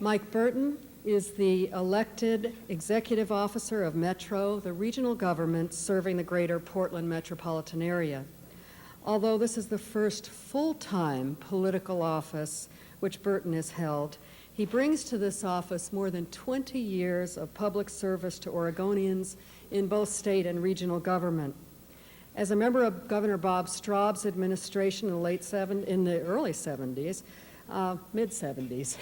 Mike Burton is the elected executive officer of Metro, the regional government serving the greater Portland metropolitan area. Although this is the first full-time political office which Burton has held, he brings to this office more than 20 years of public service to Oregonians in both state and regional government. As a member of Governor Bob Straub's administration in the early 70s, mid-70s,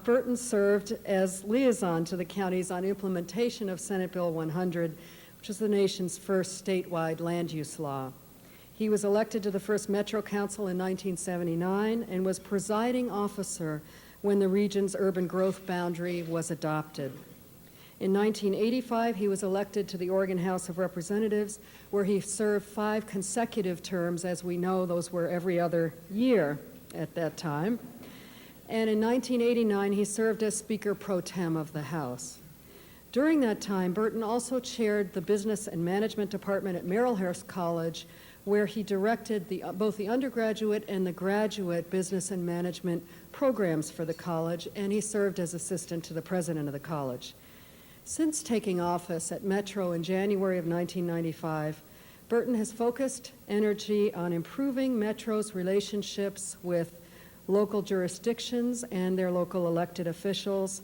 Burton served as liaison to the counties on implementation of Senate Bill 100, which is the nation's first statewide land use law. He was elected to the first Metro Council in 1979 and was presiding officer when the region's urban growth boundary was adopted. In 1985, he was elected to the Oregon House of Representatives, where he served 5 consecutive terms. As we know, those were every other year at that time. And in 1989, he served as Speaker pro tem of the House. During that time, Burton also chaired the Business and Management Department at Marylhurst College, where he directed both the undergraduate and the graduate business and management programs for the college, and he served as assistant to the president of the college. Since taking office at Metro in January of 1995, Burton has focused energy on improving Metro's relationships with local jurisdictions and their local elected officials,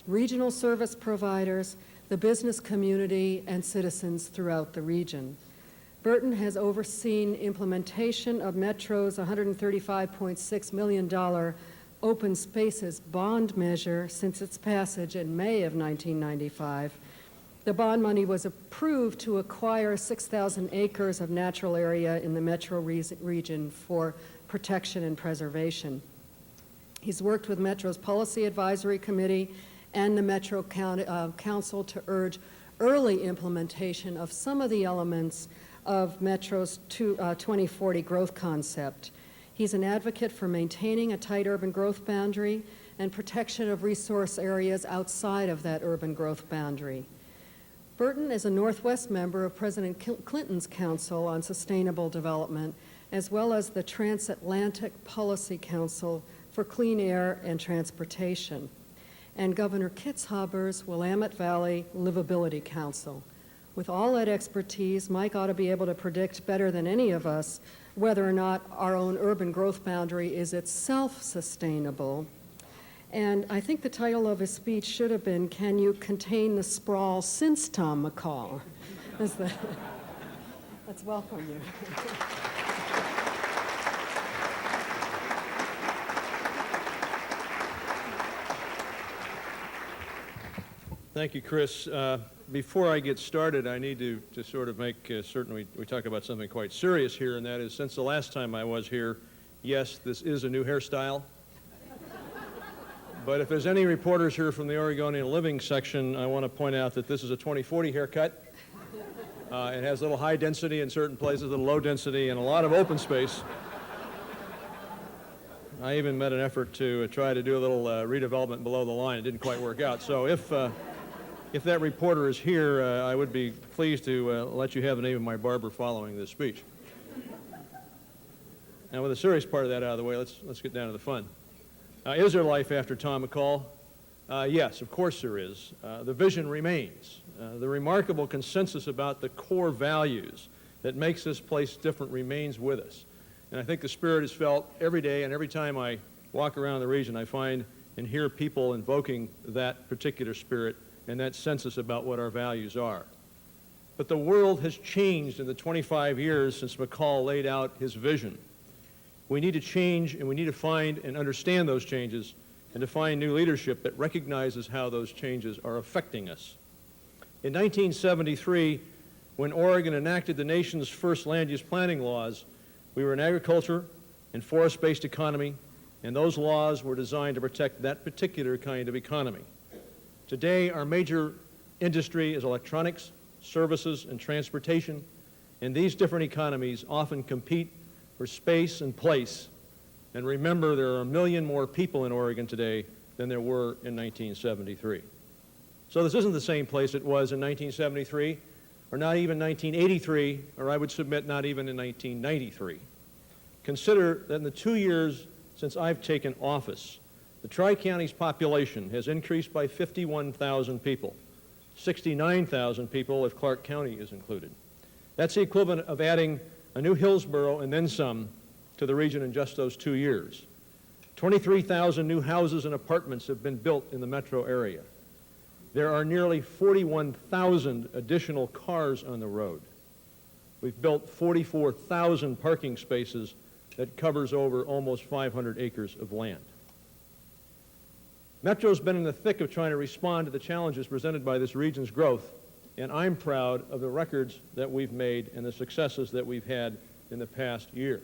regional service providers, the business community, and citizens throughout the region. Burton has overseen implementation of Metro's $135.6 million open spaces bond measure since its passage in May of 1995. The bond money was approved to acquire 6,000 acres of natural area in the Metro region for protection and preservation. He's worked with Metro's Policy Advisory Committee and the Metro Council to urge early implementation of some of the elements of Metro's 2040 growth concept. He's an advocate for maintaining a tight urban growth boundary and protection of resource areas outside of that urban growth boundary. Burton is a Northwest member of President Clinton's Council on Sustainable Development, as well as the Transatlantic Policy Council for Clean Air and Transportation, and Governor Kitzhaber's Willamette Valley Livability Council. With all that expertise, Mike ought to be able to predict better than any of us whether or not our own urban growth boundary is itself sustainable. And I think the title of his speech should have been, "Can You Contain the Sprawl Since Tom McCall?" Let's welcome you. Thank you, Chris. Before I get started, I need to sort of make certain we talk about something quite serious here, and that is, since the last time I was here, yes, this is a new hairstyle. But if there's any reporters here from the Oregonian Living section, I want to point out that this is a 2040 haircut. It has a little high density in certain places, a little low density, and a lot of open space. I even made an effort to try to do a little redevelopment below the line. It didn't quite work out. So if that reporter is here, I would be pleased to let you have the name of my barber following this speech. Now, with the serious part of that out of the way, let's get down to the fun. Is there life after Tom McCall? Yes, of course there is. The vision remains. The remarkable consensus about the core values that makes this place different remains with us. And I think the spirit is felt every day, and every time I walk around the region, I find and hear people invoking that particular spirit and that census about what our values are. But the world has changed in the 25 years since McCall laid out his vision. We need to change, and we need to find and understand those changes and to find new leadership that recognizes how those changes are affecting us. In 1973, when Oregon enacted the nation's first land use planning laws, we were an agriculture and forest-based economy, and those laws were designed to protect that particular kind of economy. Today, our major industry is electronics, services, and transportation, and these different economies often compete for space and place. And remember, there are 1 million more people in Oregon today than there were in 1973. So this isn't the same place it was in 1973, or not even 1983, or I would submit not even in 1993. Consider that in the 2 years since I've taken office, The Tri-County's population has increased by 51,000 people, 69,000 people if Clark County is included. That's the equivalent of adding a new Hillsborough and then some to the region in just those 2 years. 23,000 new houses and apartments have been built in the metro area. There are nearly 41,000 additional cars on the road. We've built 44,000 parking spaces that covers over almost 500 acres of land. Metro's been in the thick of trying to respond to the challenges presented by this region's growth, and I'm proud of the records that we've made and the successes that we've had in the past year.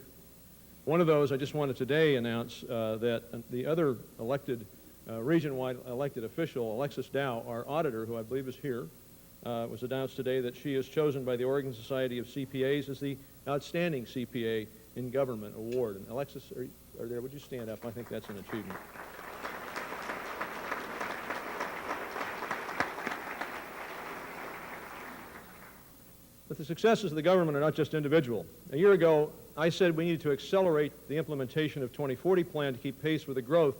One of those, I just wanted today announce that the other elected, region-wide elected official, Alexis Dow, our auditor, who I believe is here, was announced today that she is chosen by the Oregon Society of CPAs as the Outstanding CPA in Government Award. And Alexis, are there? Would you stand up? I think that's an achievement. But the successes of the government are not just individual. A year ago, I said we needed to accelerate the implementation of 2040 plan to keep pace with the growth,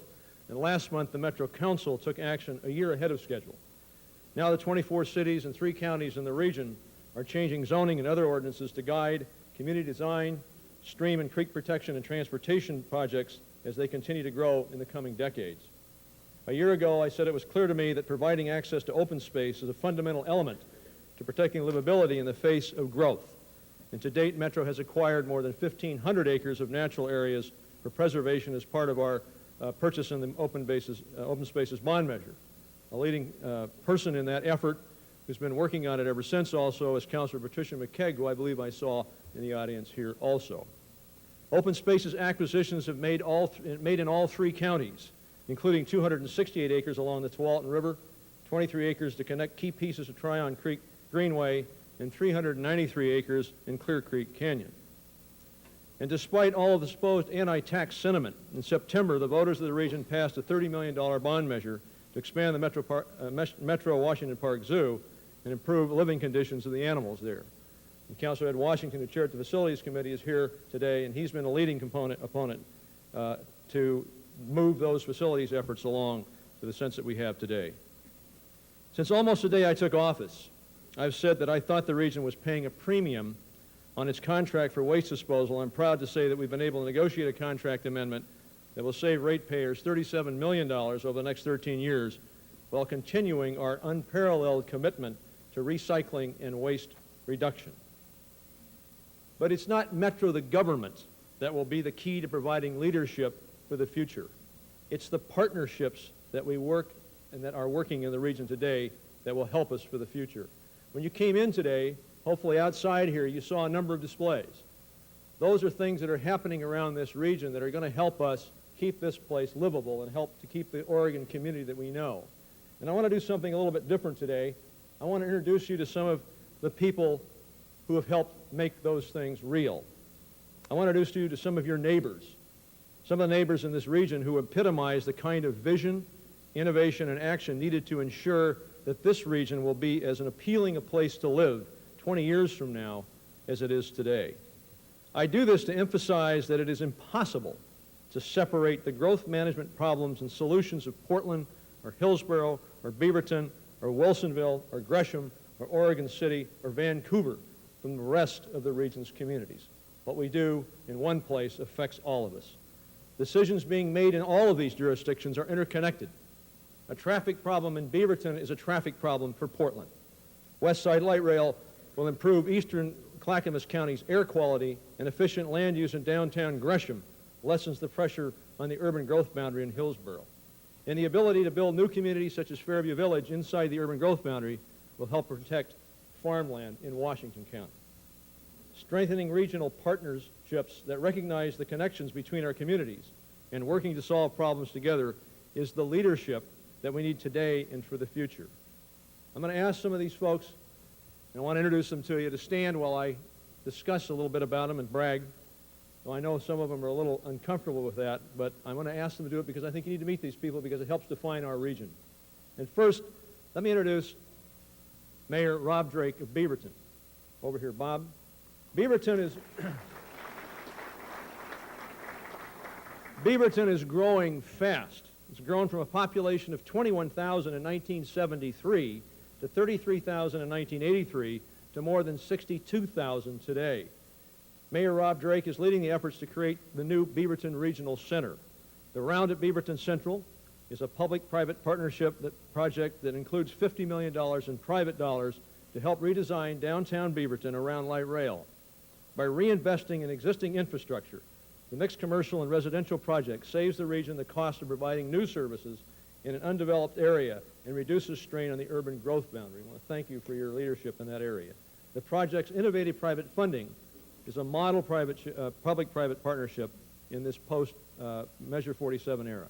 and last month the Metro Council took action a year ahead of schedule. Now the 24 cities and 3 counties in the region are changing zoning and other ordinances to guide community design, stream and creek protection, and transportation projects as they continue to grow in the coming decades. A year ago, I said it was clear to me that providing access to open space is a fundamental element to protecting livability in the face of growth. And to date, Metro has acquired more than 1,500 acres of natural areas for preservation as part of our purchase in the open spaces bond measure. A leading person in that effort who's been working on it ever since also is Councilor Patricia McCall, who I believe I saw in the audience here also. Open spaces acquisitions have made in all 3 counties, including 268 acres along the Tualatin River, 23 acres to connect key pieces of Tryon Creek Greenway, and 393 acres in Clear Creek Canyon. And despite all of the supposed anti-tax sentiment, in September, the voters of the region passed a $30 million bond measure to expand the Metro Washington Park Zoo and improve living conditions of the animals there. And Councilor Ed Washington, who chaired the Facilities Committee, is here today, and he's been a leading opponent to move those facilities efforts along to the sense that we have today. Since almost the day I took office, I've said that I thought the region was paying a premium on its contract for waste disposal. I'm proud to say that we've been able to negotiate a contract amendment that will save ratepayers $37 million over the next 13 years while continuing our unparalleled commitment to recycling and waste reduction. But it's not Metro, the government, that will be the key to providing leadership for the future. It's the partnerships that we work and that are working in the region today that will help us for the future. When you came in today, hopefully outside here, you saw a number of displays. Those are things that are happening around this region that are going to help us keep this place livable and help to keep the Oregon community that we know. And I want to do something a little bit different today. I want to introduce you to some of the people who have helped make those things real. I want to introduce you to some of your neighbors, some of the neighbors in this region who epitomize the kind of vision, innovation, and action needed to ensure that this region will be as an appealing a place to live 20 years from now as it is today. I do this to emphasize that it is impossible to separate the growth management problems and solutions of Portland or Hillsborough or Beaverton or Wilsonville or Gresham or Oregon City or Vancouver from the rest of the region's communities. What we do in one place affects all of us. Decisions being made in all of these jurisdictions are interconnected. A traffic problem in Beaverton is a traffic problem for Portland. West Side Light Rail will improve eastern Clackamas County's air quality, and efficient land use in downtown Gresham lessens the pressure on the urban growth boundary in Hillsborough. And the ability to build new communities such as Fairview Village inside the urban growth boundary will help protect farmland in Washington County. Strengthening regional partnerships that recognize the connections between our communities and working to solve problems together is the leadership that we need today and for the future. I'm going to ask some of these folks, and I want to introduce them to you, to stand while I discuss a little bit about them and brag. Well, I know some of them are a little uncomfortable with that, but I'm going to ask them to do it because I think you need to meet these people because it helps define our region. And first, let me introduce Mayor Rob Drake of Beaverton. Over here, Bob. Beaverton is growing fast. It's grown from a population of 21,000 in 1973 to 33,000 in 1983 to more than 62,000 today. Mayor Rob Drake is leading the efforts to create the new Beaverton Regional Center. The Round at Beaverton Central is a public-private partnership project that includes $50 million in private dollars to help redesign downtown Beaverton around light rail. By reinvesting in existing infrastructure, the mixed commercial and residential project saves the region the cost of providing new services in an undeveloped area and reduces strain on the urban growth boundary. I want to thank you for your leadership in that area. The project's innovative private funding is a model public-private partnership in this post-Measure 47 era.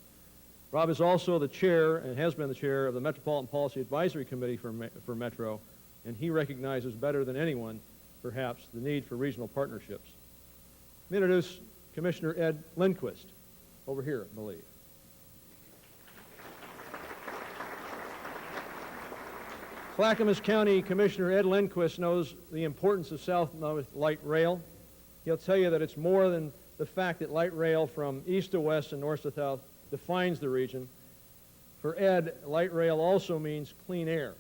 Rob is also the chair, and has been the chair, of the Metropolitan Policy Advisory Committee for Metro, and he recognizes better than anyone, perhaps, the need for regional partnerships. Let me introduce Commissioner Ed Lindquist, over here, I believe. Clackamas County Commissioner Ed Lindquist knows the importance of South-North light rail. He'll tell you that it's more than the fact that light rail from east to west and north to south defines the region. For Ed, light rail also means clean air.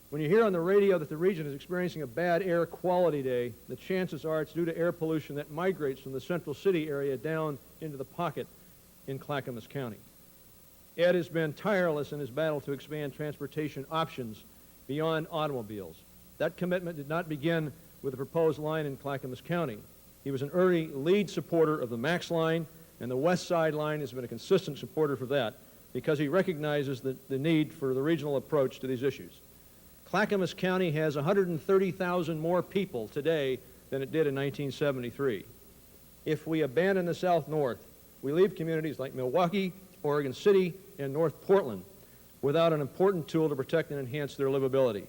When you hear on the radio that the region is experiencing a bad air quality day, the chances are it's due to air pollution that migrates from the central city area down into the pocket in Clackamas County. Ed has been tireless in his battle to expand transportation options beyond automobiles. That commitment did not begin with the proposed line in Clackamas County. He was an early lead supporter of the MAX line, and the West Side line has been a consistent supporter for that because he recognizes the need for the regional approach to these issues. Clackamas County has 130,000 more people today than it did in 1973. If we abandon the South-North, we leave communities like Milwaukee, Oregon City, and North Portland without an important tool to protect and enhance their livability.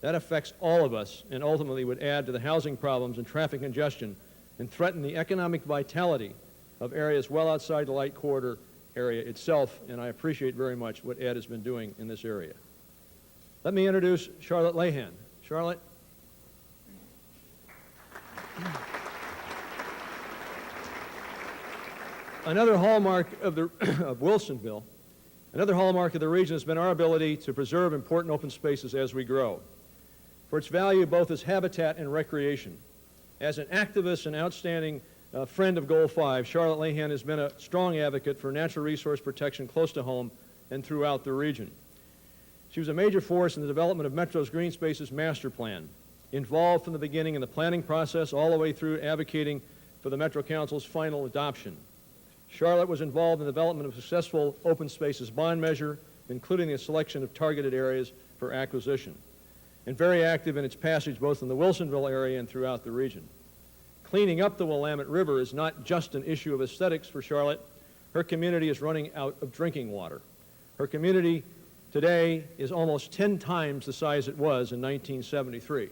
That affects all of us and ultimately would add to the housing problems and traffic congestion and threaten the economic vitality of areas well outside the light corridor area itself, and I appreciate very much what Ed has been doing in this area. Let me introduce Charlotte Lahan. Charlotte. Another hallmark of Wilsonville, another hallmark of the region has been our ability to preserve important open spaces as we grow, for its value both as habitat and recreation. As an activist and outstanding friend of Goal 5, Charlotte Lahan has been a strong advocate for natural resource protection close to home and throughout the region. She was a major force in the development of Metro's Green Spaces Master Plan, involved from the beginning in the planning process all the way through advocating for the Metro Council's final adoption. Charlotte was involved in the development of a successful open spaces bond measure, including the selection of targeted areas for acquisition, and very active in its passage both in the Wilsonville area and throughout the region. Cleaning up the Willamette River is not just an issue of aesthetics for Charlotte. Her community is running out of drinking water. Her community today is almost 10 times the size it was in 1973.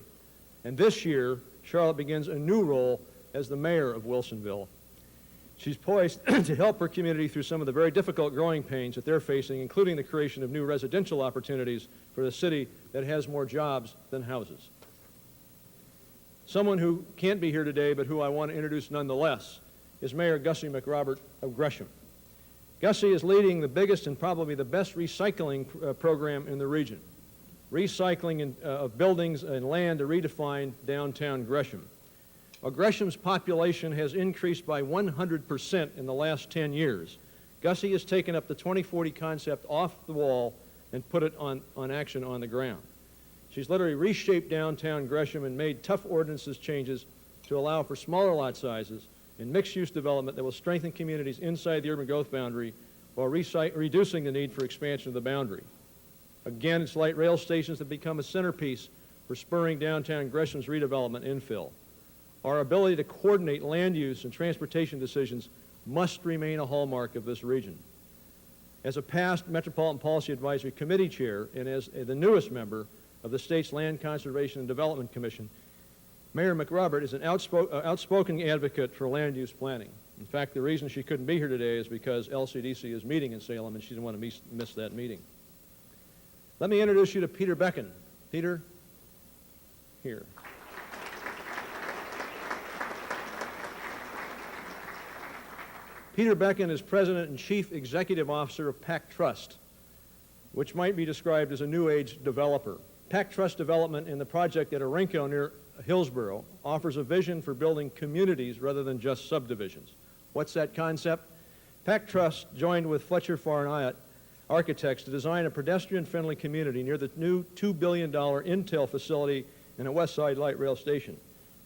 And this year, Charlotte begins a new role as the mayor of Wilsonville. She's poised to help her community through some of the very difficult growing pains that they're facing, including the creation of new residential opportunities for the city that has more jobs than houses. Someone who can't be here today, but who I want to introduce nonetheless, is Mayor Gussie McRobert of Gresham. Gussie is leading the biggest and probably the best recycling program in the region. Recycling of buildings and land to redefine downtown Gresham. While Gresham's population has increased by 100% in the last 10 years, Gussie has taken up the 2040 concept off the wall and put it on action on the ground. She's literally reshaped downtown Gresham and made tough ordinances changes to allow for smaller lot sizes and mixed-use development that will strengthen communities inside the urban growth boundary while reducing the need for expansion of the boundary. Again, it's light rail stations that become a centerpiece for spurring downtown Gresham's redevelopment infill. Our ability to coordinate land use and transportation decisions must remain a hallmark of this region. As a past Metropolitan Policy Advisory Committee chair and as the newest member of the state's Land Conservation and Development Commission, Mayor McRobert is an outspoken advocate for land use planning. In fact, the reason she couldn't be here today is because LCDC is meeting in Salem and she didn't want to miss that meeting. Let me introduce you to Peter Becken. Peter, here. Peter Becken is President and Chief Executive Officer of Pac Trust, which might be described as a new age developer. Pac Trust development in the project at Orinco near Hillsborough offers a vision for building communities rather than just subdivisions. What's that concept? Pac Trust joined with Fletcher Farr and Ayatt architects to design a pedestrian-friendly community near the new $2 billion Intel facility and a West Side Light Rail station.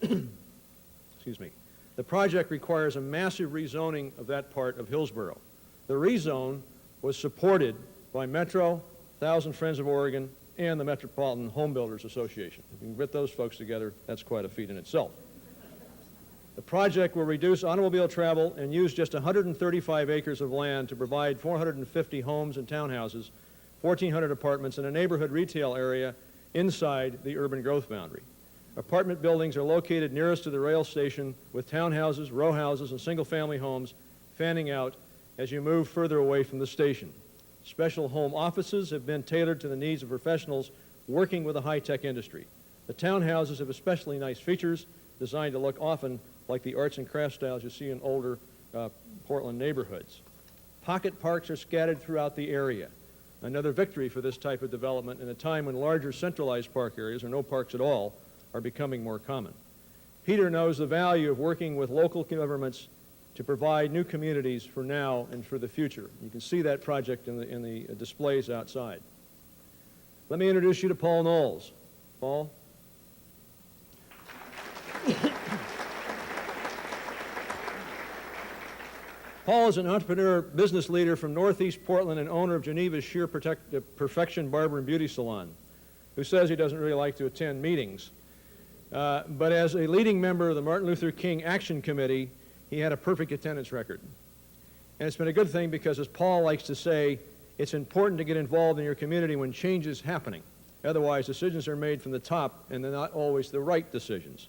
Excuse me. The project requires a massive rezoning of that part of Hillsborough. The rezone was supported by Metro, Thousand Friends of Oregon, and the Metropolitan Home Builders Association. If you can get those folks together, that's quite a feat in itself. The project will reduce automobile travel and use just 135 acres of land to provide 450 homes and townhouses, 1,400 apartments, and a neighborhood retail area inside the urban growth boundary. Apartment buildings are located nearest to the rail station with townhouses, row houses, and single-family homes fanning out as you move further away from the station. Special home offices have been tailored to the needs of professionals working with the high-tech industry. The townhouses have especially nice features designed to look often like the arts and crafts styles you see in older Portland neighborhoods. Pocket parks are scattered throughout the area. Another victory for this type of development in a time when larger centralized park areas, or no parks at all, are becoming more common. Peter knows the value of working with local governments to provide new communities for now and for the future. You can see that project in the displays outside. Let me introduce you to Paul Knowles. Paul? Paul is an entrepreneur, business leader from Northeast Portland and owner of Geneva's Sheer Perfection Barber and Beauty Salon, who says he doesn't really like to attend meetings. But as a leading member of the Martin Luther King Action Committee, he had a perfect attendance record. And it's been a good thing because, as Paul likes to say, it's important to get involved in your community when change is happening. Otherwise, decisions are made from the top, and they're not always the right decisions.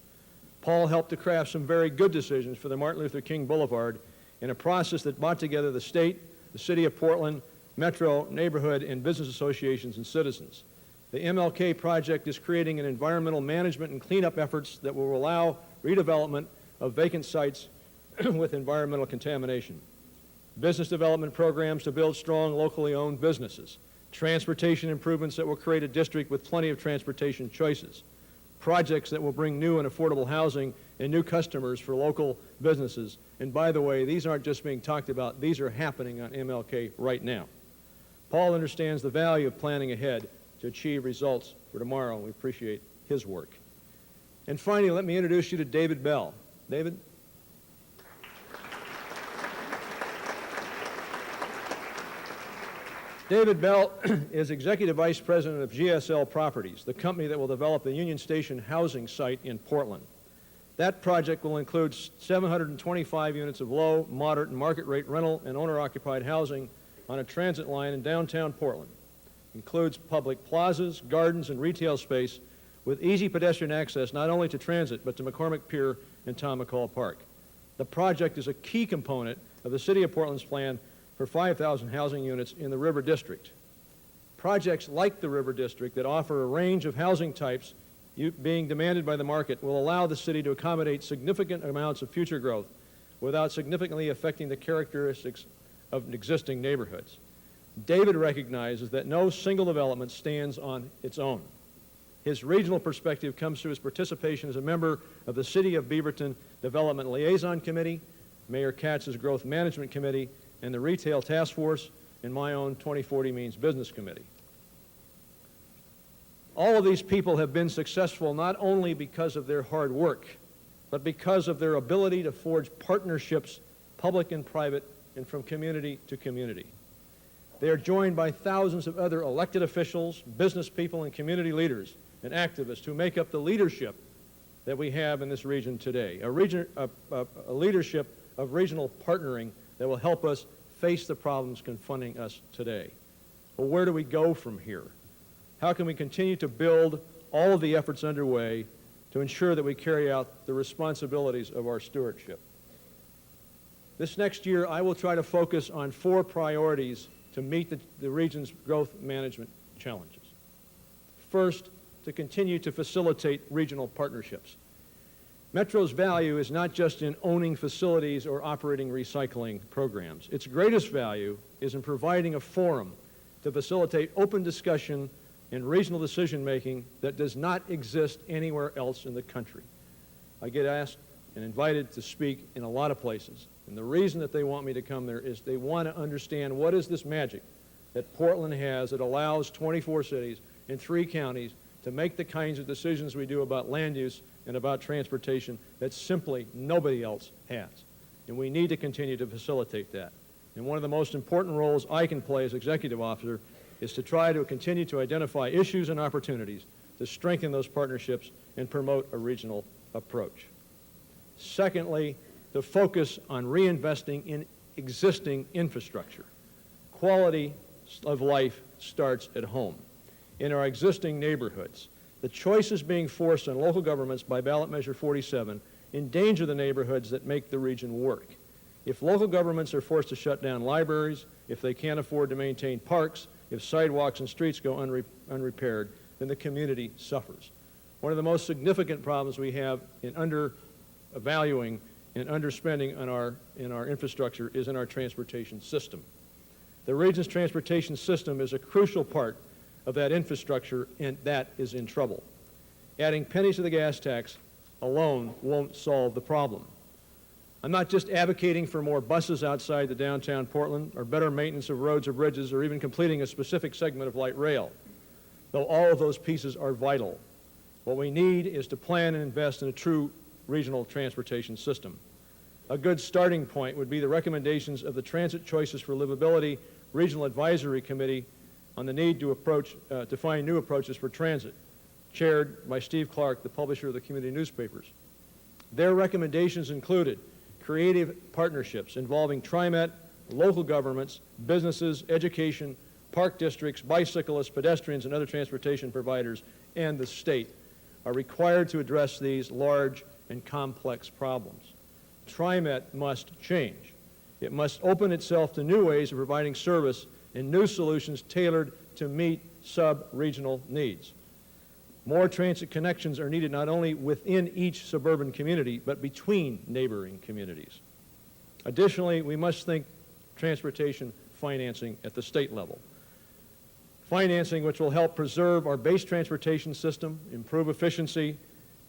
Paul helped to craft some very good decisions for the Martin Luther King Boulevard in a process that brought together the state, the city of Portland, Metro, neighborhood, and business associations and citizens. The MLK project is creating an environmental management and cleanup efforts that will allow redevelopment of vacant sites with environmental contamination. Business development programs to build strong locally owned businesses. Transportation improvements that will create a district with plenty of transportation choices. Projects that will bring new and affordable housing and new customers for local businesses. And by the way, these aren't just being talked about, these are happening on MLK right now. Paul understands the value of planning ahead to achieve results for tomorrow, and we appreciate his work. And finally, let me introduce you to David Bell. David? David Bell is Executive Vice President of GSL Properties, the company that will develop the Union Station housing site in Portland. That project will include 725 units of low, moderate, and market rate rental and owner-occupied housing on a transit line in downtown Portland. It includes public plazas, gardens, and retail space with easy pedestrian access not only to transit but to McCormick Pier and Tom McCall Park. The project is a key component of the City of Portland's plan for 5,000 housing units in the River District. Projects like the River District that offer a range of housing types being demanded by the market will allow the city to accommodate significant amounts of future growth without significantly affecting the characteristics of existing neighborhoods. David recognizes that no single development stands on its own. His regional perspective comes through his participation as a member of the City of Beaverton Development Liaison Committee, Mayor Katz's Growth Management Committee, and the Retail Task Force, and my own 2040 Means Business Committee. All of these people have been successful not only because of their hard work, but because of their ability to forge partnerships, public and private, and from community to community. They are joined by thousands of other elected officials, business people, and community leaders and activists who make up the leadership that we have in this region today, a leadership of regional partnering that will help us face the problems confronting us today. Well, where do we go from here? How can we continue to build all of the efforts underway to ensure that we carry out the responsibilities of our stewardship? This next year, I will try to focus on 4 priorities to meet the region's growth management challenges. First, to continue to facilitate regional partnerships. Metro's value is not just in owning facilities or operating recycling programs. Its greatest value is in providing a forum to facilitate open discussion and regional decision-making that does not exist anywhere else in the country. I get asked and invited to speak in a lot of places, and the reason that they want me to come there is they want to understand what is this magic that Portland has that allows 24 cities and 3 counties to make the kinds of decisions we do about land use and about transportation that simply nobody else has. And we need to continue to facilitate that. And one of the most important roles I can play as executive officer is to try to continue to identify issues and opportunities to strengthen those partnerships and promote a regional approach. Secondly, to focus on reinvesting in existing infrastructure. Quality of life starts at home, in our existing neighborhoods. The choices being forced on local governments by ballot measure 47 endanger the neighborhoods that make the region work. If local governments are forced to shut down libraries, if they can't afford to maintain parks, if sidewalks and streets go unrepaired, then the community suffers. One of the most significant problems we have in undervaluing and underspending in our infrastructure is in our transportation system. The region's transportation system is a crucial part of that infrastructure, and that is in trouble. Adding pennies to the gas tax alone won't solve the problem. I'm not just advocating for more buses outside the downtown Portland, or better maintenance of roads or bridges, or even completing a specific segment of light rail, though all of those pieces are vital. What we need is to plan and invest in a true regional transportation system. A good starting point would be the recommendations of the Transit Choices for Livability Regional Advisory Committee on the need to find new approaches for transit, chaired by Steve Clark, the publisher of the community newspapers. Their recommendations included creative partnerships involving TriMet, local governments, businesses, education, park districts, bicyclists, pedestrians, and other transportation providers, and the state are required to address these large and complex problems. TriMet must change. It must open itself to new ways of providing service and new solutions tailored to meet sub-regional needs. More transit connections are needed not only within each suburban community, but between neighboring communities. Additionally, we must think transportation financing at the state level. Financing which will help preserve our base transportation system, improve efficiency,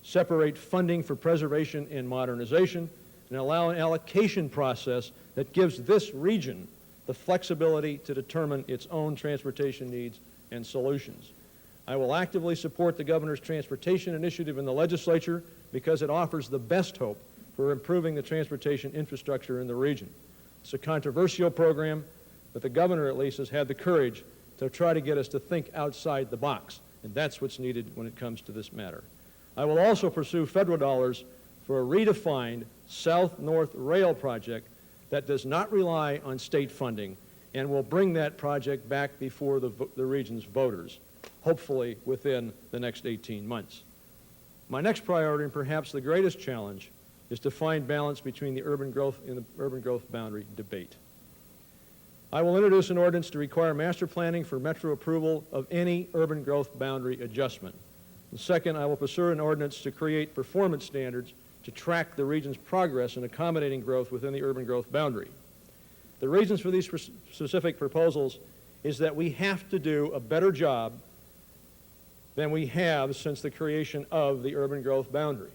separate funding for preservation and modernization, and allow an allocation process that gives this region the flexibility to determine its own transportation needs and solutions. I will actively support the governor's transportation initiative in the legislature because it offers the best hope for improving the transportation infrastructure in the region. It's a controversial program, but the governor at least has had the courage to try to get us to think outside the box, and that's what's needed when it comes to this matter. I will also pursue federal dollars for a redefined South-North rail project that does not rely on state funding and will bring that project back before the region's voters, hopefully within the next 18 months. My next priority, and perhaps the greatest challenge, is to find balance between the urban growth and the urban growth boundary debate. I will introduce an ordinance to require master planning for metro approval of any urban growth boundary adjustment. And second, I will pursue an ordinance to create performance standards to track the region's progress in accommodating growth within the urban growth boundary. The reasons for these specific proposals is that we have to do a better job than we have since the creation of the urban growth boundary.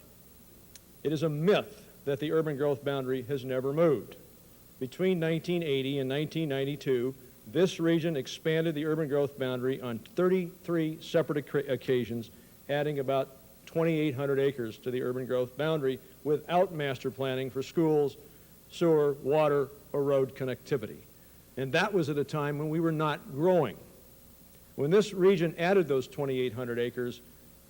It is a myth that the urban growth boundary has never moved. Between 1980 and 1992, this region expanded the urban growth boundary on 33 separate occasions, adding about 2,800 acres to the urban growth boundary without master planning for schools, sewer, water, or road connectivity. And that was at a time when we were not growing. When this region added those 2,800 acres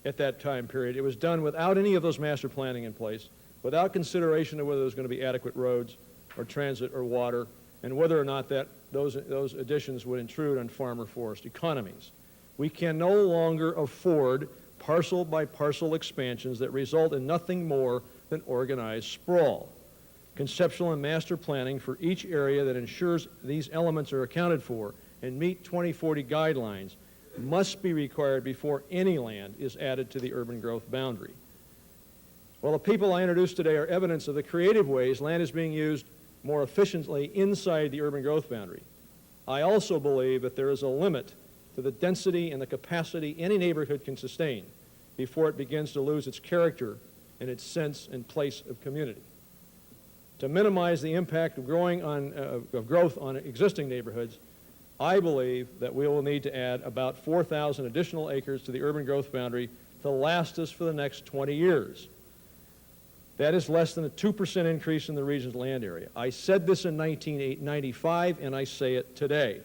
at that time period, it was done without any of those master planning in place, without consideration of whether there was going to be adequate roads or transit or water, and whether or not those additions would intrude on farmer-forest economies. We can no longer afford parcel by parcel expansions that result in nothing more than organized sprawl. Conceptual and master planning for each area that ensures these elements are accounted for and meet 2040 guidelines must be required before any land is added to the urban growth boundary. Well, the people I introduced today are evidence of the creative ways land is being used more efficiently inside the urban growth boundary. I also believe that there is a limit to the density and the capacity any neighborhood can sustain before it begins to lose its character and its sense and place of community. To minimize the impact of growth on existing neighborhoods, I believe that we will need to add about 4,000 additional acres to the urban growth boundary to last us for the next 20 years. That is less than a 2% increase in the region's land area. I said this in 1995, and I say it today.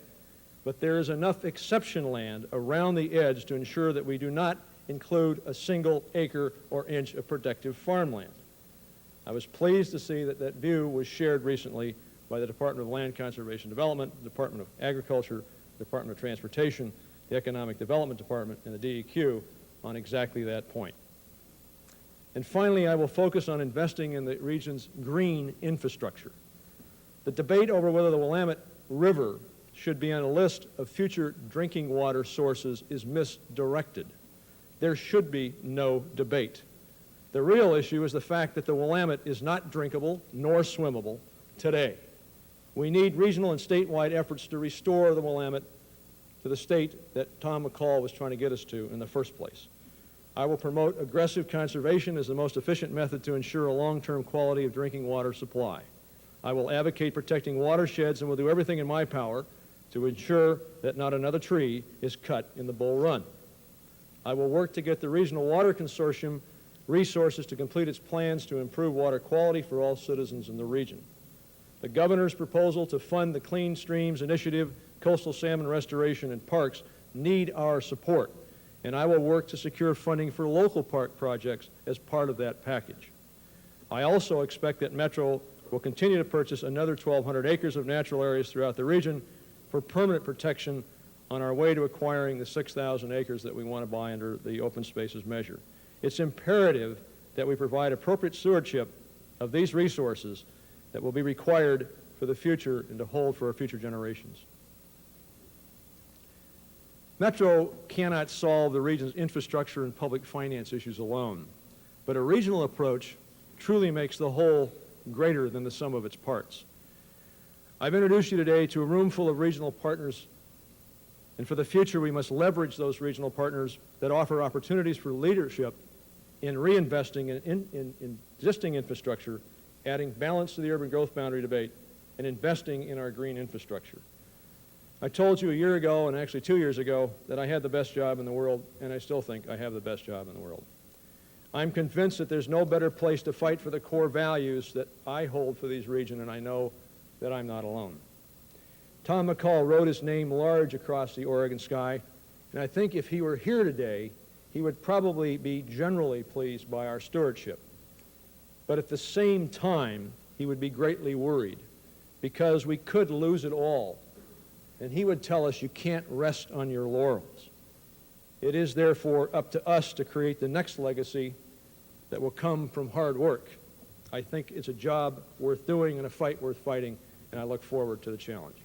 But there is enough exception land around the edge to ensure that we do not include a single acre or inch of protective farmland. I was pleased to see that that view was shared recently by the Department of Land Conservation Development, the Department of Agriculture, the Department of Transportation, the Economic Development Department, and the DEQ on exactly that point. And finally, I will focus on investing in the region's green infrastructure. The debate over whether the Willamette River should be on a list of future drinking water sources is misdirected. There should be no debate. The real issue is the fact that the Willamette is not drinkable nor swimmable today. We need regional and statewide efforts to restore the Willamette to the state that Tom McCall was trying to get us to in the first place. I will promote aggressive conservation as the most efficient method to ensure a long-term quality of drinking water supply. I will advocate protecting watersheds and will do everything in my power to ensure that not another tree is cut in the Bull Run. I will work to get the Regional Water Consortium resources to complete its plans to improve water quality for all citizens in the region. The governor's proposal to fund the Clean Streams Initiative, coastal salmon restoration, and parks need our support, and I will work to secure funding for local park projects as part of that package. I also expect that Metro will continue to purchase another 1,200 acres of natural areas throughout the region for permanent protection on our way to acquiring the 6,000 acres that we want to buy under the open spaces measure. It's imperative that we provide appropriate stewardship of these resources that will be required for the future and to hold for our future generations. Metro cannot solve the region's infrastructure and public finance issues alone, but a regional approach truly makes the whole greater than the sum of its parts. I've introduced you today to a room full of regional partners, and for the future we must leverage those regional partners that offer opportunities for leadership in reinvesting in existing infrastructure, adding balance to the urban growth boundary debate, and investing in our green infrastructure. I told you a year ago, and actually 2 years ago, that I had the best job in the world, and I still think I have the best job in the world. I'm convinced that there's no better place to fight for the core values that I hold for these regions, and I know that I'm not alone. Tom McCall wrote his name large across the Oregon sky, and I think if he were here today, he would probably be generally pleased by our stewardship. But at the same time, he would be greatly worried because we could lose it all. And he would tell us you can't rest on your laurels. It is therefore up to us to create the next legacy that will come from hard work. I think it's a job worth doing and a fight worth fighting, and I look forward to the challenge.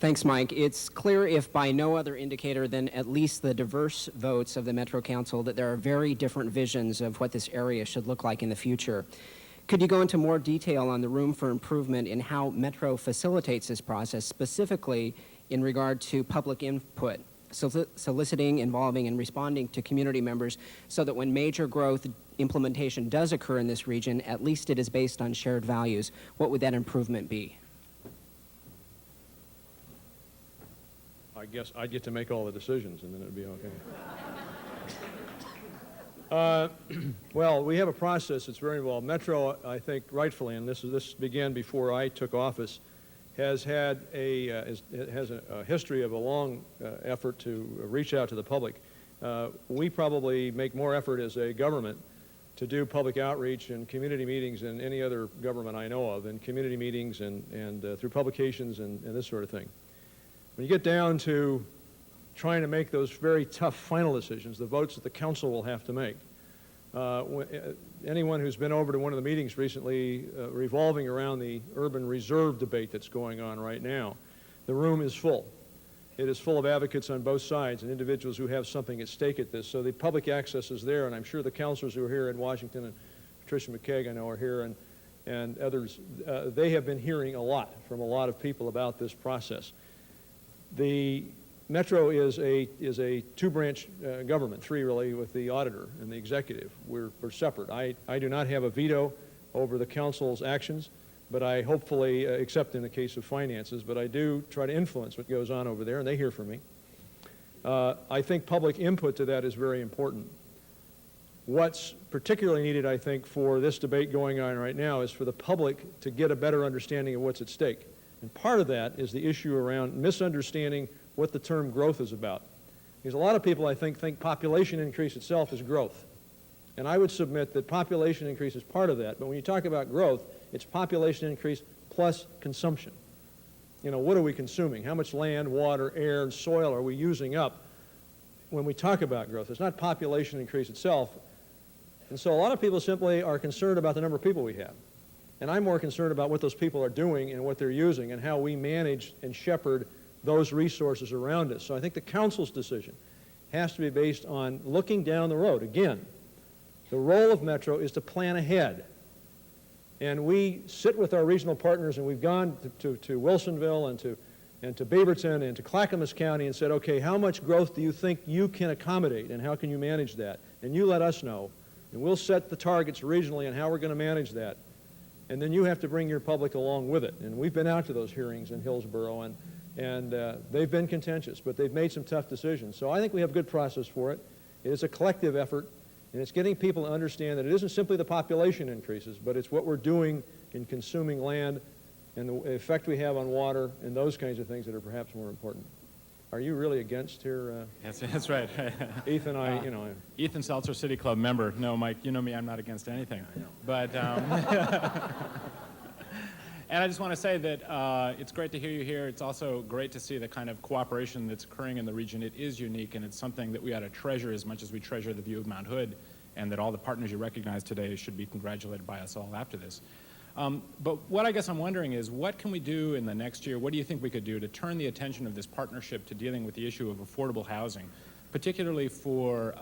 Thanks, Mike. It's clear, if by no other indicator than at least the diverse votes of the Metro Council, that there are very different visions of what this area should look like in the future. Could you go into more detail on the room for improvement in how Metro facilitates this process, specifically in regard to public input, soliciting, involving, and responding to community members so that when major growth implementation does occur in this region, at least it is based on shared values? What would that improvement be? I guess I'd get to make all the decisions, and then it would be okay. Well, we have a process that's very involved. Metro, I think, rightfully, and this began before I took office, has had a history of a long effort to reach out to the public. We probably make more effort as a government to do public outreach and community meetings than any other government I know of, and community meetings and through publications and this sort of thing. When you get down to trying to make those very tough final decisions, the votes that the council will have to make. Anyone who's been over to one of the meetings recently revolving around the urban reserve debate that's going on right now, the room is full. It is full of advocates on both sides and individuals who have something at stake at this. So the public access is there, and I'm sure the councilors who are here in Washington, and Patricia McCall, I know, are here, and others, they have been hearing a lot from a lot of people about this process. The Metro is a two-branch government, three really, with the auditor and the executive. We're separate. I do not have a veto over the council's actions, but I hopefully, except in the case of finances, but I do try to influence what goes on over there, and they hear from me. I think public input to that is very important. What's particularly needed, I think, for this debate going on right now is for the public to get a better understanding of what's at stake. And part of that is the issue around misunderstanding what the term growth is about. Because a lot of people, I think population increase itself is growth. And I would submit that population increase is part of that, but when you talk about growth, it's population increase plus consumption. You know, what are we consuming? How much land, water, air, and soil are we using up when we talk about growth? It's not population increase itself. And so a lot of people simply are concerned about the number of people we have. And I'm more concerned about what those people are doing and what they're using and how we manage and shepherd those resources around us. So I think the council's decision has to be based on looking down the road. Again, the role of Metro is to plan ahead. And we sit with our regional partners, and we've gone to Wilsonville and to Beaverton and to Clackamas County and said, okay, how much growth do you think you can accommodate and how can you manage that? And you let us know, and we'll set the targets regionally on how we're going to manage that. And then you have to bring your public along with it. And we've been out to those hearings in Hillsborough, and they've been contentious, but they've made some tough decisions. So I think we have a good process for it. It is a collective effort, and it's getting people to understand that it isn't simply the population increases, but it's what we're doing in consuming land and the effect we have on water and those kinds of things that are perhaps more important. Are you really against here? That's right. Ethan, you know. Ethan Seltzer, City Club member. No, Mike, you know me, I'm not against anything. I know. But, and I just want to say that it's great to hear you here. It's also great to see the kind of cooperation that's occurring in the region. It is unique, and it's something that we ought to treasure as much as we treasure the view of Mount Hood, and that all the partners you recognize today should be congratulated by us all after this. But what I guess I'm wondering is, what can we do in the next year? What do you think we could do to turn the attention of this partnership to dealing with the issue of affordable housing, particularly for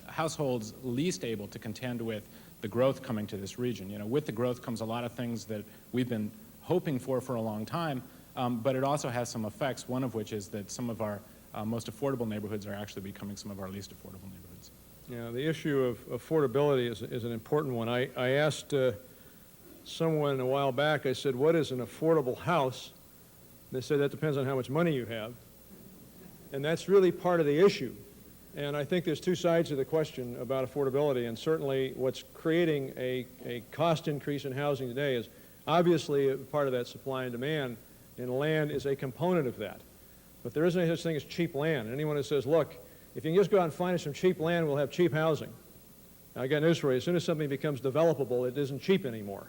households least able to contend with the growth coming to this region? You know, with the growth comes a lot of things that we've been hoping for a long time, but it also has some effects, one of which is that some of our most affordable neighborhoods are actually becoming some of our least affordable neighborhoods. Yeah, the issue of affordability is an important one. I asked someone a while back, I said, what is an affordable house? They said, that depends on how much money you have. And that's really part of the issue. And I think there's two sides to the question about affordability, and certainly what's creating a cost increase in housing today is obviously part of that supply and demand, and land is a component of that. But there isn't any such thing as cheap land. Anyone who says, look, if you can just go out and find us some cheap land, we'll have cheap housing. Now, I got news for you. As soon as something becomes developable, it isn't cheap anymore.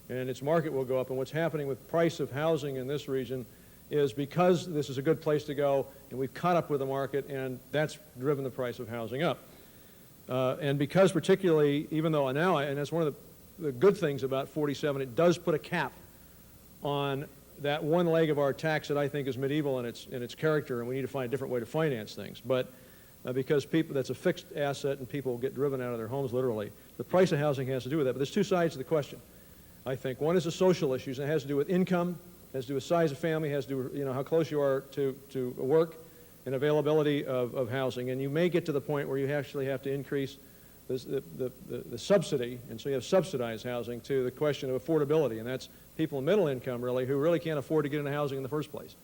And its market will go up. And what's happening with price of housing in this region is because this is a good place to go, and we've caught up with the market, and that's driven the price of housing up. And because particularly, even though now, and that's one of the good things about 47, it does put a cap on that one leg of our tax that I think is medieval in its character, and we need to find a different way to finance things. But because people, that's a fixed asset, and people get driven out of their homes literally. The price of housing has to do with that. But there's two sides to the question, I think. One is the social issues, and it has to do with income, has to do with size of family, has to do with, you know, how close you are to work and availability of housing. And you may get to the point where you actually have to increase the subsidy, and so you have subsidized housing, to the question of affordability, and that's people in middle income really who really can't afford to get into housing in the first place.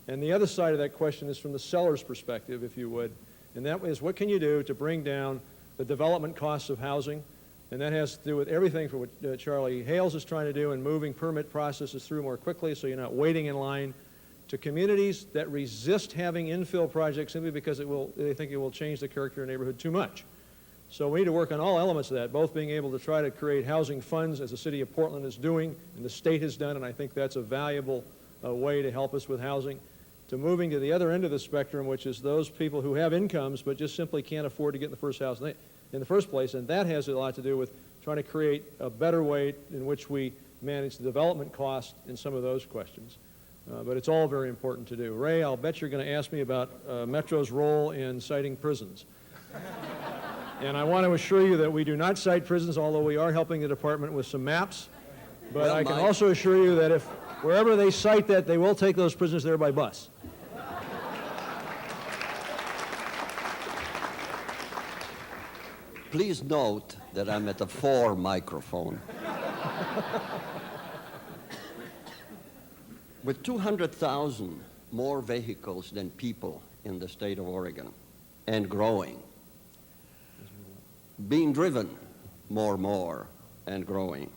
And the other side of that question is from the seller's perspective, if you would, and that is, what can you do to bring down the development costs of housing? And that has to do with everything from what Charlie Hales is trying to do in moving permit processes through more quickly so you're not waiting in line, to communities that resist having infill projects simply because they think it will change the character of the neighborhood too much. So we need to work on all elements of that, both being able to try to create housing funds, as the city of Portland is doing and the state has done, and I think that's a valuable way to help us with housing, to moving to the other end of the spectrum, which is those people who have incomes but just simply can't afford to get in the first house in the first place. And that has a lot to do with trying to create a better way in which we manage the development cost in some of those questions. But it's all very important to do. Ray, I'll bet you're going to ask me about Metro's role in citing prisons. And I want to assure you that we do not cite prisons, although we are helping the department with some maps. But Well, I can Mike- also assure you that if wherever they cite that, they will take those prisoners there by bus. Please note that I'm at the 4 microphone. With 200,000 more vehicles than people in the state of Oregon, and growing, being driven more and growing,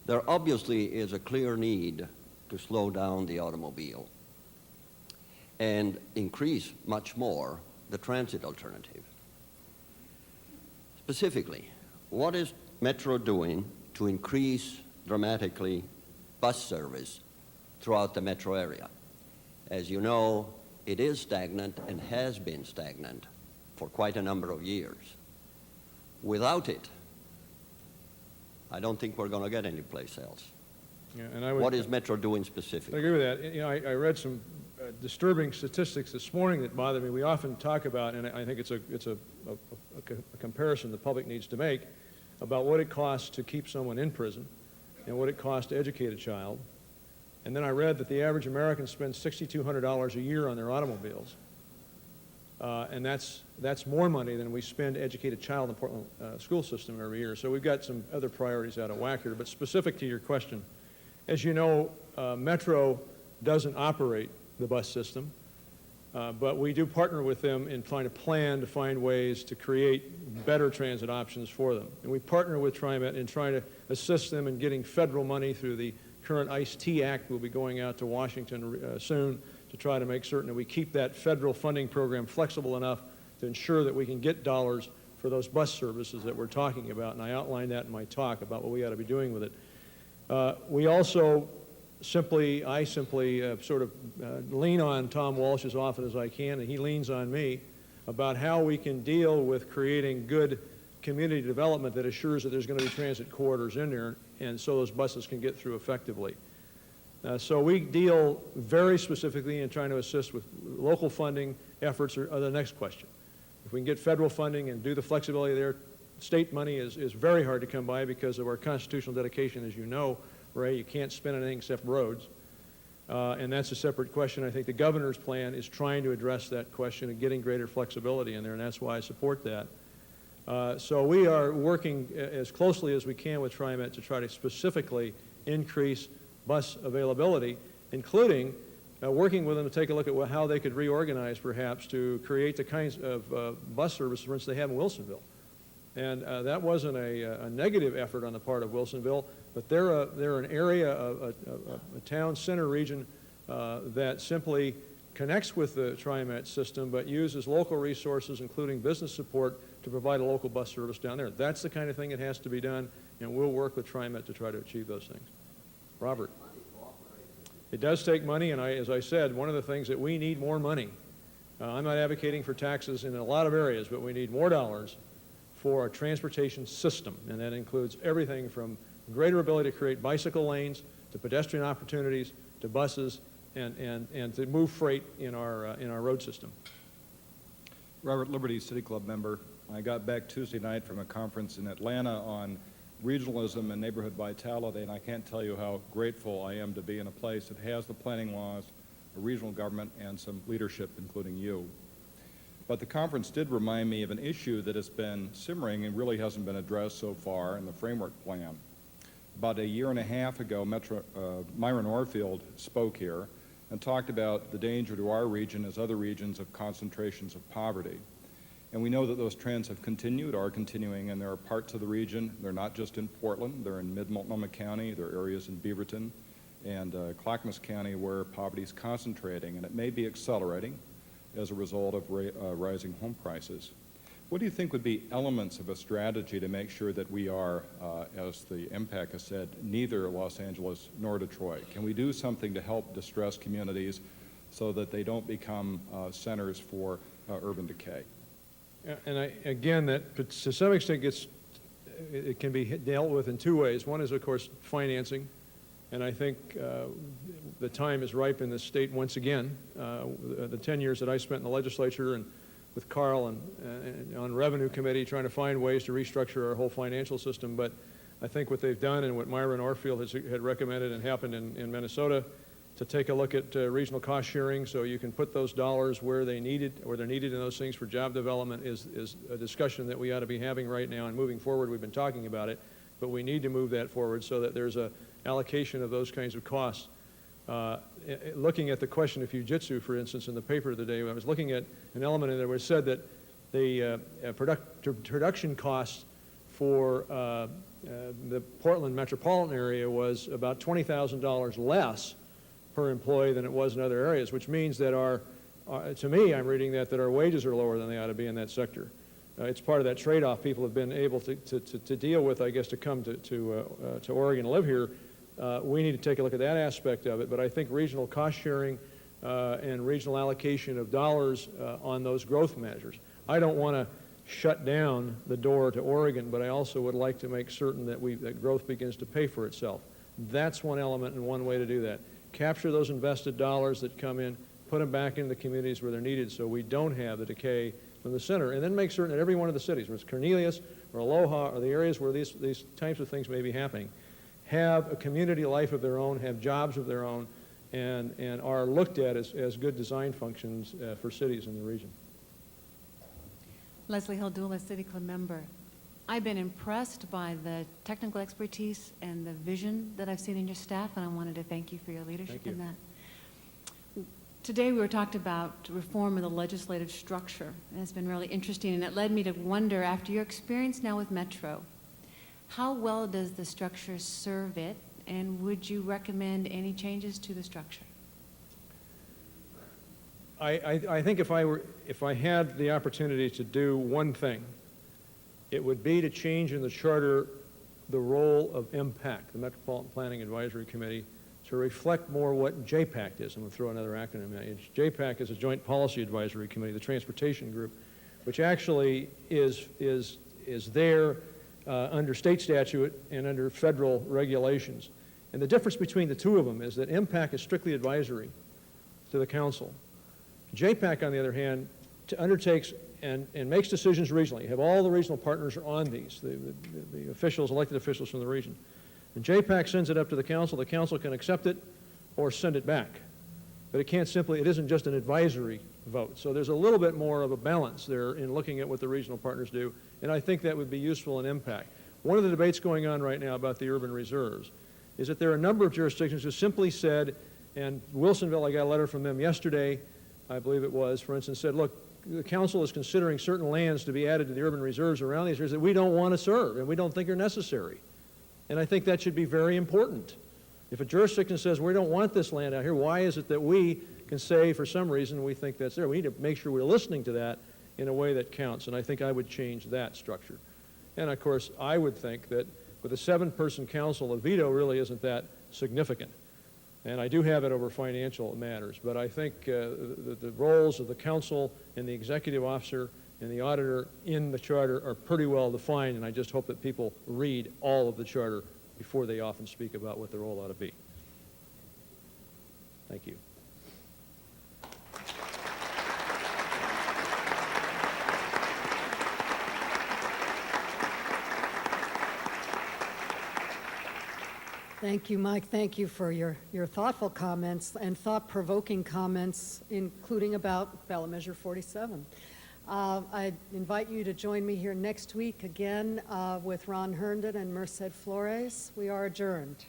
there obviously is a clear need to slow down the automobile and increase much more the transit alternative. Specifically, what is Metro doing to increase dramatically bus service throughout the metro area? As you know, it is stagnant and has been stagnant for quite a number of years. Without it, I don't think we're going to get anyplace else. Yeah, and I would, What is Metro doing I specifically? agree with that. You know, I read some disturbing statistics this morning that bother me. We often talk about, and I think it's a comparison the public needs to make, about what it costs to keep someone in prison and what it costs to educate a child. And then I read that the average American spends $6,200 a year on their automobiles. And that's more money than we spend to educate a child in the Portland school system every year. So we've got some other priorities out of whack here. But specific to your question, as you know, Metro doesn't operate the bus system, but we do partner with them in trying to plan to find ways to create better transit options for them. And we partner with TriMet in trying to assist them in getting federal money through the current ICE-T Act. We'll be going out to Washington soon to try to make certain that we keep that federal funding program flexible enough to ensure that we can get dollars for those bus services that we're talking about. And I outlined that in my talk about what we ought to be doing with it. We also I simply sort of lean on Tom Walsh as often as I can, and he leans on me about how we can deal with creating good community development that assures that there's going to be transit corridors in there, and so those buses can get through effectively. So we deal very specifically in trying to assist with local funding efforts are the next question. If we can get federal funding and do the flexibility there, state money is very hard to come by because of our constitutional dedication, as you know, Ray. You can't spend anything except roads. And that's a separate question. I think the governor's plan is trying to address that question and getting greater flexibility in there, and that's why I support that. So we are working as closely as we can with TriMet to try to specifically increase bus availability, including working with them to take a look at how they could reorganize perhaps to create the kinds of bus service, for instance, they have in Wilsonville. And that wasn't a negative effort on the part of Wilsonville, but they're an area, a town center region that simply connects with the TriMet system, but uses local resources, including business support, to provide a local bus service down there. That's the kind of thing that has to be done, and we'll work with TriMet to try to achieve those things. Robert. It does take money, and as I said, one of the things that we need more money. I'm not advocating for taxes in a lot of areas, but we need more dollars for a transportation system, and that includes everything from greater ability to create bicycle lanes to pedestrian opportunities to buses and to move freight in our road system. Robert Liberty, City Club member. I got back Tuesday night from a conference in Atlanta on regionalism and neighborhood vitality, and I can't tell you how grateful I am to be in a place that has the planning laws, a regional government, and some leadership, including you. But the conference did remind me of an issue that has been simmering and really hasn't been addressed so far in the framework plan. About a year and a half ago, Myron Orfield spoke here and talked about the danger to our region as other regions of concentrations of poverty. And we know that those trends have continued, are continuing, and there are parts of the region, they're not just in Portland, they're in mid-Multnomah County, there are areas in Beaverton and Clackamas County where poverty is concentrating, and it may be accelerating as a result of rising home prices. What do you think would be elements of a strategy to make sure that we are, as the MPAC has said, neither Los Angeles nor Detroit? Can we do something to help distressed communities so that they don't become centers for urban decay. And again, that to some extent it can be dealt with in two ways. One is, of course, financing, and I think the time is ripe in this state once again. The 10 years that I spent in the legislature and with Carl and on Revenue Committee trying to find ways to restructure our whole financial system, but I think what they've done and what Myron Orfield had recommended and happened in Minnesota, to take a look at regional cost sharing so you can put those dollars where they're needed in those things for job development is a discussion that we ought to be having right now, and moving forward. We've been talking about it, but we need to move that forward so that there's a allocation of those kinds of costs. Looking at the question of Fujitsu, for instance, in the paper today, I was looking at an element in there where it said that the production costs for the Portland metropolitan area was about $20,000 less per employee than it was in other areas, which means that to me, I'm reading that our wages are lower than they ought to be in that sector. It's part of that trade-off people have been able to deal with, I guess, to come to Oregon and live here. We need to take a look at that aspect of it, but I think regional cost sharing and regional allocation of dollars on those growth measures. I don't want to shut down the door to Oregon, but I also would like to make certain that growth begins to pay for itself. That's one element and one way to do that. Capture those invested dollars that come in, put them back into the communities where they're needed so we don't have the decay from the center, and then make certain that every one of the cities, whether it's Cornelius or Aloha or the areas where these types of things may be happening, have a community life of their own, have jobs of their own, and are looked at as good design functions for cities in the region. Leslie Hildula, City Club member. I've been impressed by the technical expertise and the vision that I've seen in your staff, and I wanted to thank you for your leadership in that. Today we were talked about reform of the legislative structure, and it's been really interesting, and it led me to wonder, after your experience now with Metro, how well does the structure serve it, and would you recommend any changes to the structure? I think if I had the opportunity to do one thing, it would be to change in the charter the role of MPAC, the Metropolitan Planning Advisory Committee, to reflect more what JPAC is. I'm going to throw another acronym at you. JPAC is a Joint Policy Advisory Committee, the transportation group, which actually is there under state statute and under federal regulations. And the difference between the two of them is that MPAC is strictly advisory to the council. JPAC, on the other hand, undertakes and makes decisions regionally. You have all the regional partners are on these, the officials, elected officials from the region. And JPAC sends it up to the council can accept it or send it back. But it isn't just an advisory vote. So there's a little bit more of a balance there in looking at what the regional partners do, and I think that would be useful in impact. One of the debates going on right now about the urban reserves is that there are a number of jurisdictions who simply said, and Wilsonville, I got a letter from them yesterday, I believe it was, for instance, said, look, the council is considering certain lands to be added to the urban reserves around these areas that we don't want to serve and we don't think are necessary. And I think that should be very important. If a jurisdiction says we don't want this land out here, why is it that we can say for some reason we think that's there? We need to make sure we're listening to that in a way that counts, and I think I would change that structure. And of course, I would think that with a 7-person council, a veto really isn't that significant. And I do have it over financial matters, but I think the roles of the council and the executive officer and the auditor in the charter are pretty well defined, and I just hope that people read all of the charter before they often speak about what the role ought to be. Thank you. Thank you, Mike. Thank you for your thoughtful comments and thought-provoking comments, including about ballot measure 47. I invite you to join me here next week again with Ron Herndon and Merced Flores. We are adjourned.